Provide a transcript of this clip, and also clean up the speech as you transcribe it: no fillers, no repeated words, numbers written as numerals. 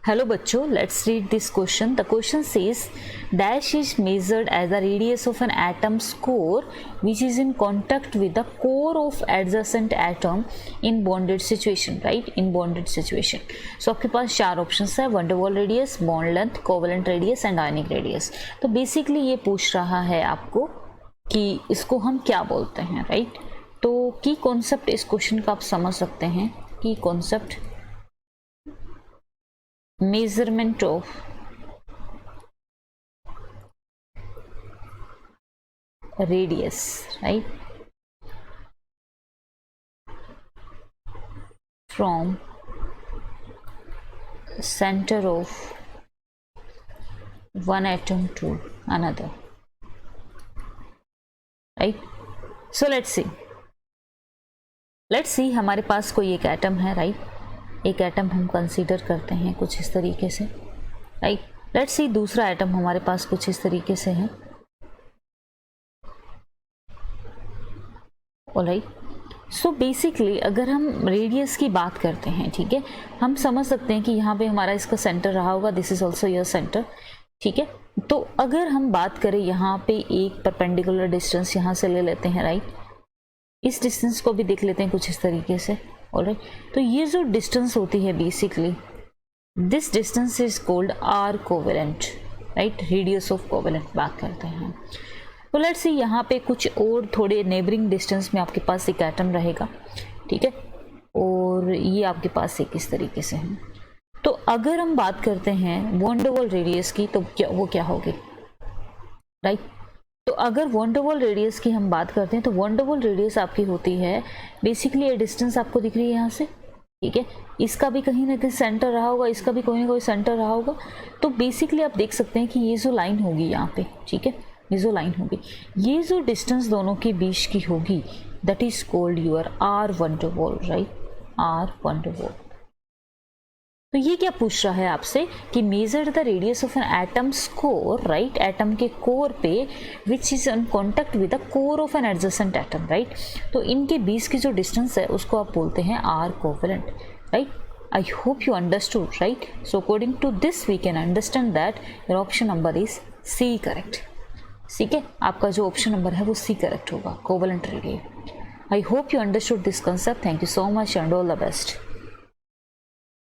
Hello बच्चों, let's read this question. The question says dash is measured as the radius of an atom's core which is in contact with the core of adjacent atom in bonded situation, right? In bonded situation. So आपके पास चार options है, van der Waals radius, bond length, covalent radius and ionic radius. तो basically ये पूछ रहा है आपको कि इसको हम क्या बोलते हैं, राइट? तो की कॉन्सेप्ट इस क्वेश्चन का आप समझ सकते हैं कि concept measurement of radius, right, from center of one atom to another, right? So let's see हमारे पास कोई एक एटम है, राइट? एक एटम हम कंसीडर करते हैं कुछ इस तरीके से, राइट? लेट्स सी दूसरा एटम हमारे पास कुछ इस तरीके से है, ऑलराइट? सो बेसिकली अगर हम रेडियस की बात करते हैं, ठीक है, हम समझ सकते हैं कि यहाँ पे हमारा इसका सेंटर रहा होगा, this is also your centre, ठीक है? तो अगर हम बात करें यहाँ पे एक परपेंडिकुलर डिस्टेंस यहाँ से ले लेते हैं, राइट? इस डिस्टेंस को भी देख लेते हैं कुछ इस तरीके से, ऑलराइट? तो ये जो डिस्टेंस होती है basically this distance is called r covalent, right? Radius of covalent बात करते हैं। तो लेट्स सी यहाँ पे कुछ और थोड़े नेबरिंग डिस्टेंस में आपके पास एक एटम रहेगा, ठीक है, और ये आपके पास एक इस तरीके से है। तो अगर हम बात करते हैं van der Waals रेडियस की तो क्या होगी, राइट? तो अगर van der Waals रेडियस की हम बात करते हैं तो van der Waals रेडियस आपकी होती है बेसिकली ये डिस्टेंस आपको दिख रही है यहाँ से, ठीक है? इसका भी कहीं ना कहीं सेंटर रहा होगा, इसका भी कोई ना कोई सेंटर रहा होगा। तो बेसिकली आप देख सकते हैं कि ये जो लाइन होगी यहाँ पे, ठीक है, ये जो लाइन होगी, ये जो डिस्टेंस दोनों के बीच की होगी that is called your r van der Waals, right? R van der Waals। तो ये क्या पूछ रहा है आपसे कि measure the radius of an atoms core, right? Atom के कोर पे which is in contact with the core of an adjacent atom, right? तो इनके बीच की जो डिस्टेंस है उसको आप बोलते हैं r covalent, right? I hope you understood, right? So according to this we can understand that your option number is C correct, ठीक है? आपका जो ऑप्शन नंबर है वो सी करेक्ट होगा, covalent radius. I hope you understood this concept. Thank you so much and all the best.